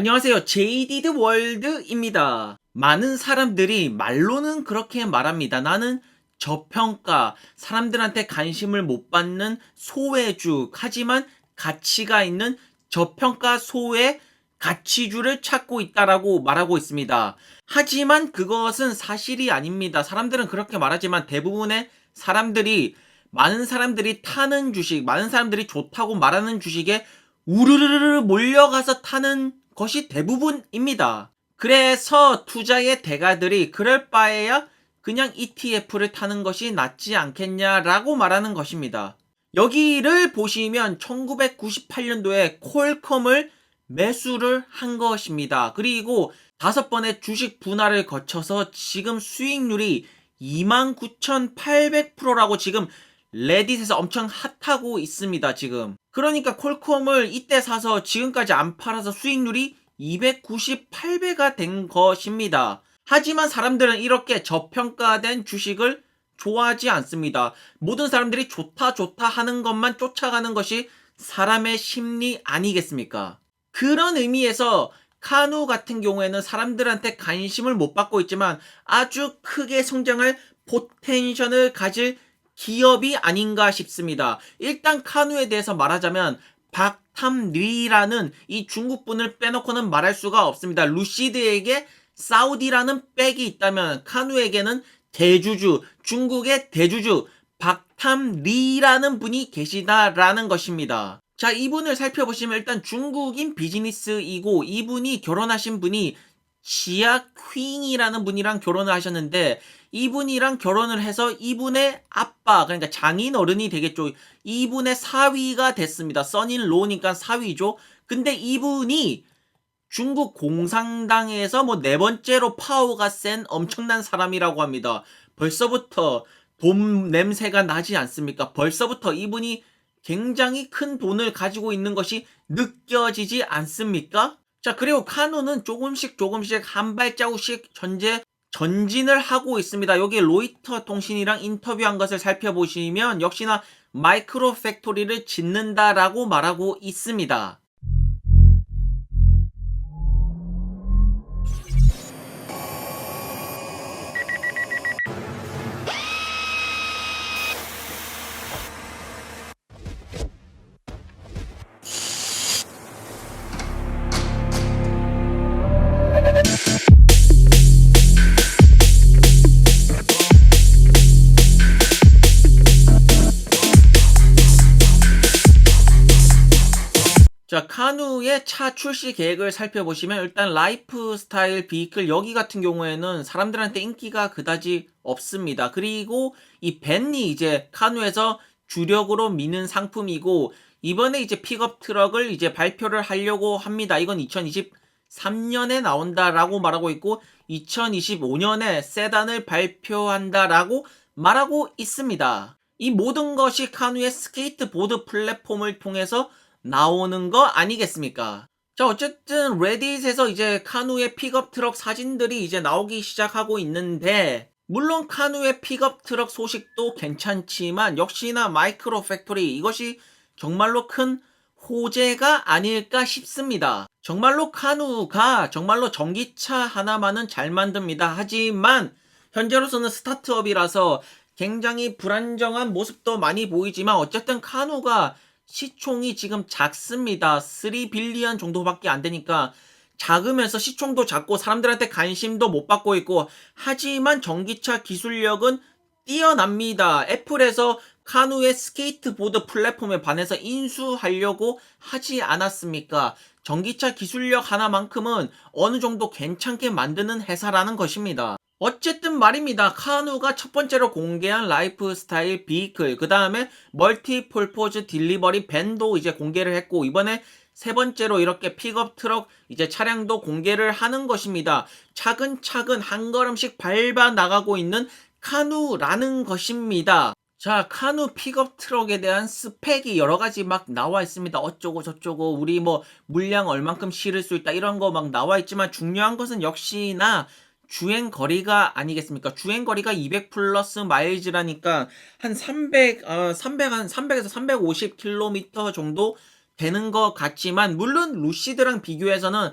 안녕하세요. 제이디드 월드입니다. 많은 사람들이 말로는 그렇게 말합니다. 나는 저평가, 사람들한테 관심을 못 받는 소외주, 하지만 가치가 있는 저평가 소외 가치주를 찾고 있다라고 말하고 있습니다. 하지만 그것은 사실이 아닙니다. 사람들은 그렇게 말하지만 대부분의 사람들이, 많은 사람들이 타는 주식, 많은 사람들이 좋다고 말하는 주식에 우르르르 몰려가서 타는 것이 대부분입니다. 그래서 투자의 대가들이 그럴 바에야 그냥 ETF를 타는 것이 낫지 않겠냐라고 말하는 것입니다. 여기를 보시면 1998년도에 퀄컴을 매수를 한 것입니다. 그리고 5번의 주식 분할을 거쳐서 지금 수익률이 29,800%라고 지금 레딧에서 엄청 핫하고 있습니다, 지금. 그러니까 퀄컴을 이때 사서 지금까지 안 팔아서 수익률이 298배가 된 것입니다. 하지만 사람들은 이렇게 저평가된 주식을 좋아하지 않습니다. 모든 사람들이 좋다 좋다 하는 것만 쫓아가는 것이 사람의 심리 아니겠습니까? 그런 의미에서 카누 같은 경우에는 사람들한테 관심을 못 받고 있지만 아주 크게 성장할 포텐셜을 가질 기업이 아닌가 싶습니다. 일단 카누에 대해서 말하자면 박탐리라는 이 중국분을 빼놓고는 말할 수가 없습니다. 루시드에게 사우디라는 백이 있다면 카누에게는 대주주, 중국의 대주주 박탐리라는 분이 계시다라는 것입니다. 자, 이분을 살펴보시면 일단 중국인 비즈니스이고 이분이 결혼하신 분이 지아 퀸이라는 분이랑 결혼을 하셨는데 이분이랑 결혼을 해서 이분의 아빠, 그러니까 장인 어른이 되겠죠. 이분의 사위가 됐습니다. 써니로니까 사위죠. 근데 이분이 중국 공산당에서 뭐 네 번째로 파워가 센 엄청난 사람이라고 합니다. 벌써부터 돈 냄새가 나지 않습니까? 벌써부터 이분이 굉장히 큰 돈을 가지고 있는 것이 느껴지지 않습니까? 자, 그리고 카누는 조금씩 한 발자국씩 전진을 하고 있습니다. 여기 로이터 통신이랑 인터뷰한 것을 살펴보시면 역시나 마이크로 팩토리를 짓는다라고 말하고 있습니다. 자, 카누의 차 출시 계획을 살펴보시면 일단 라이프 스타일 비클 여기 같은 경우에는 사람들한테 인기가 그다지 없습니다. 그리고 이 벤이 이제 카누에서 주력으로 미는 상품이고 이번에 이제 픽업 트럭을 이제 발표를 하려고 합니다. 이건 2023년에 나온다라고 말하고 있고 2025년에 세단을 발표한다라고 말하고 있습니다. 이 모든 것이 카누의 스케이트보드 플랫폼을 통해서 나오는 거 아니겠습니까? 자, 어쨌든 레딧에서 이제 카누의 픽업 트럭 사진들이 이제 나오기 시작하고 있는데 물론 카누의 픽업 트럭 소식도 괜찮지만 역시나 마이크로 팩토리 이것이 정말로 큰 호재가 아닐까 싶습니다. 정말로 카누가 정말로 전기차 하나만은 잘 만듭니다. 하지만 현재로서는 스타트업이라서 굉장히 불안정한 모습도 많이 보이지만 어쨌든 카누가 시총이 지금 작습니다. 3빌리언 정도밖에 안 되니까 작으면서 시총도 작고 사람들한테 관심도 못 받고 있고 하지만 전기차 기술력은 뛰어납니다. 애플에서 카누의 스케이트보드 플랫폼에 반해서 인수하려고 하지 않았습니까? 전기차 기술력 하나만큼은 어느 정도 괜찮게 만드는 회사라는 것입니다. 어쨌든 말입니다. 카누가 첫 번째로 공개한 라이프 스타일 비클, 그 다음에 멀티폴포즈 딜리버리 밴도 이제 공개를 했고, 이번에 세 번째로 이렇게 픽업 트럭 이제 차량도 공개를 하는 것입니다. 차근차근 한 걸음씩 밟아 나가고 있는 카누라는 것입니다. 자, 카누 픽업 트럭에 대한 스펙이 여러 가지 막 나와 있습니다. 어쩌고 저쩌고 우리 뭐 물량 얼만큼 실을 수 있다 이런 거 막 나와 있지만 중요한 것은 역시나 주행 거리가 아니겠습니까? 주행 거리가 200 플러스 마일즈라니까 한 300에서 350km 정도 되는 것 같지만 물론 루시드랑 비교해서는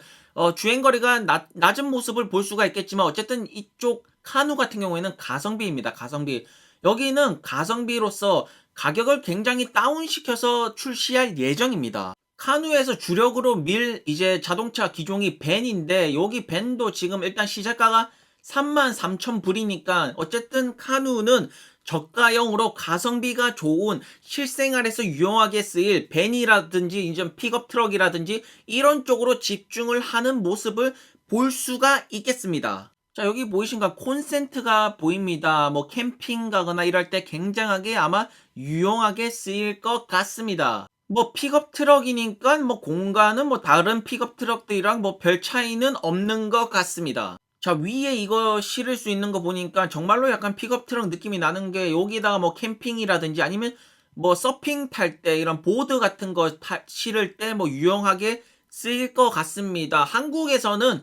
주행거리가 낮은 모습을 볼 수가 있겠지만 어쨌든 이쪽 카누 같은 경우에는 가성비입니다. 가성비. 여기는 가성비로서 가격을 굉장히 다운시켜서 출시할 예정입니다. 카누에서 주력으로 밀 이제 자동차 기종이 벤인데 여기 벤도 지금 일단 시작가가 33,000불이니까 어쨌든 카누는 저가형으로 가성비가 좋은 실생활에서 유용하게 쓰일 벤이라든지 이제 픽업 트럭이라든지 이런 쪽으로 집중을 하는 모습을 볼 수가 있겠습니다. 자, 여기 보이신가 콘센트가 보입니다. 뭐 캠핑 가거나 이럴 때 굉장하게 아마 유용하게 쓰일 것 같습니다. 뭐 픽업 트럭이니까 뭐 공간은 뭐 다른 픽업 트럭들이랑 뭐 별 차이는 없는 것 같습니다. 자, 위에 이거 실을 수 있는 거 보니까 정말로 약간 픽업 트럭 느낌이 나는 게 여기다가 뭐 캠핑이라든지 아니면 뭐 서핑 탈 때 이런 보드 같은 거 실을 때 뭐 유용하게 쓰일 것 같습니다. 한국에서는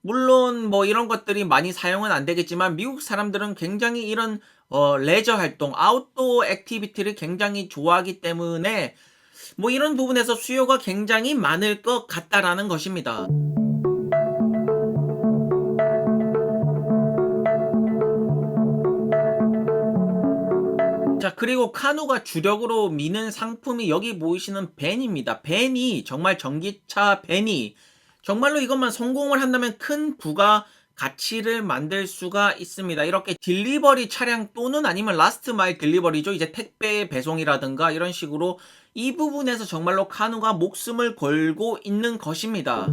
물론 뭐 이런 것들이 많이 사용은 안 되겠지만 미국 사람들은 굉장히 이런 레저 활동, 아웃도어 액티비티를 굉장히 좋아하기 때문에 뭐 이런 부분에서 수요가 굉장히 많을 것 같다라는 것입니다. 자, 그리고 카누가 주력으로 미는 상품이 여기 보이시는 벤입니다. 벤이 정말 전기차 벤이 정말로 이것만 성공을 한다면 큰 부가 가치를 만들 수가 있습니다. 이렇게 딜리버리 차량 또는 아니면 라스트 마일 딜리버리죠. 이제 택배 배송이라든가 이런 식으로 이 부분에서 정말로 카누가 목숨을 걸고 있는 것입니다.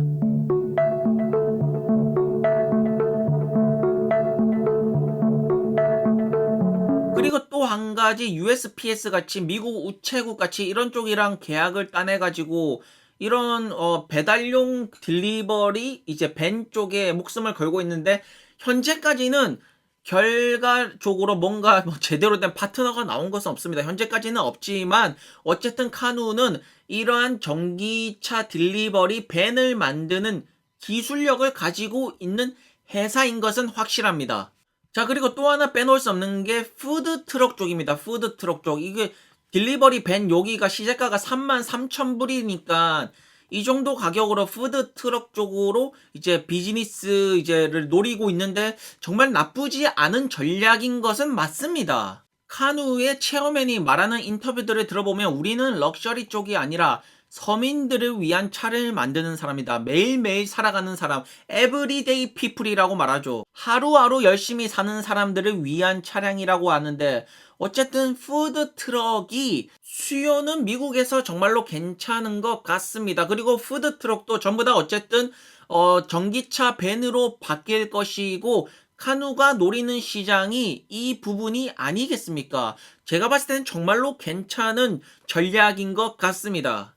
그리고 또 한 가지 USPS 같이 미국 우체국 같이 이런 쪽이랑 계약을 따내 가지고 이런 배달용 딜리버리 이제 벤 쪽에 목숨을 걸고 있는데 현재까지는 결과적으로 뭔가 뭐 제대로 된 파트너가 나온 것은 없습니다. 현재까지는 없지만 어쨌든 카누는 이러한 전기차 딜리버리 벤을 만드는 기술력을 가지고 있는 회사인 것은 확실합니다. 자, 그리고 또 하나 빼놓을 수 없는 게 푸드 트럭 쪽입니다. 푸드 트럭 쪽. 이게 딜리버리 벤 여기가 시작가가 33,000불이니까 이 정도 가격으로 푸드 트럭 쪽으로 이제 비즈니스 이제를 노리고 있는데 정말 나쁘지 않은 전략인 것은 맞습니다. 카누의 체어맨이 말하는 인터뷰들을 들어보면 우리는 럭셔리 쪽이 아니라 서민들을 위한 차를 만드는 사람이다. 매일매일 살아가는 사람, 에브리데이 피플이라고 말하죠. 하루하루 열심히 사는 사람들을 위한 차량이라고 하는데 어쨌든 푸드 트럭이 수요는 미국에서 정말로 괜찮은 것 같습니다. 그리고 푸드 트럭도 전부 다 어쨌든 전기차 벤으로 바뀔 것이고 카누가 노리는 시장이 이 부분이 아니겠습니까? 제가 봤을 때는 정말로 괜찮은 전략인 것 같습니다.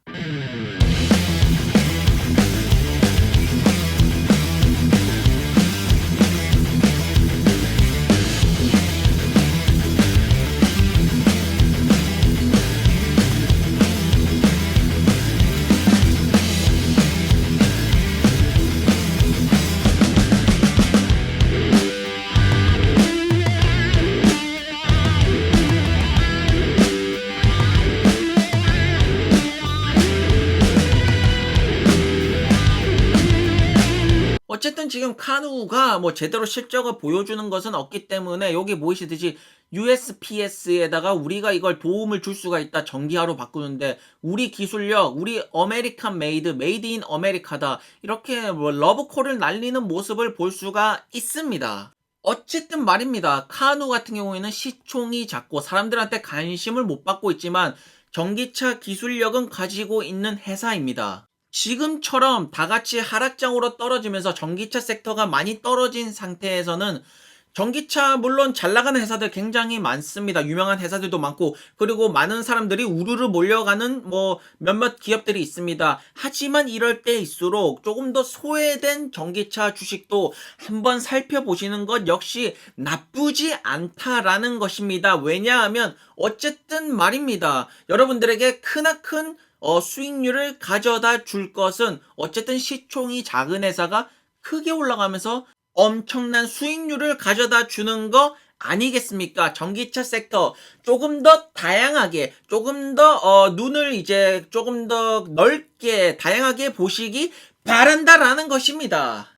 어쨌든 지금 카누가 뭐 제대로 실적을 보여주는 것은 없기 때문에 여기 보이시듯이 USPS에다가 우리가 이걸 도움을 줄 수가 있다. 전기화로 바꾸는데 우리 기술력, 우리 아메리칸 메이드 인 아메리카다. 이렇게 뭐 러브콜을 날리는 모습을 볼 수가 있습니다. 어쨌든 말입니다. 카누 같은 경우에는 시총이 작고 사람들한테 관심을 못 받고 있지만 전기차 기술력은 가지고 있는 회사입니다. 지금처럼 다 같이 하락장으로 떨어지면서 전기차 섹터가 많이 떨어진 상태에서는 전기차 물론 잘 나가는 회사들 굉장히 많습니다. 유명한 회사들도 많고 그리고 많은 사람들이 우르르 몰려가는 뭐 몇몇 기업들이 있습니다. 하지만 이럴 때일수록 조금 더 소외된 전기차 주식도 한번 살펴보시는 것 역시 나쁘지 않다라는 것입니다. 왜냐하면 어쨌든 말입니다. 여러분들에게 크나큰 수익률을 가져다 줄 것은 어쨌든 시총이 작은 회사가 크게 올라가면서 엄청난 수익률을 가져다 주는 거 아니겠습니까? 전기차 섹터 조금 더 다양하게, 조금 더 눈을 이제 조금 더 넓게 다양하게 보시기 바란다라는 것입니다.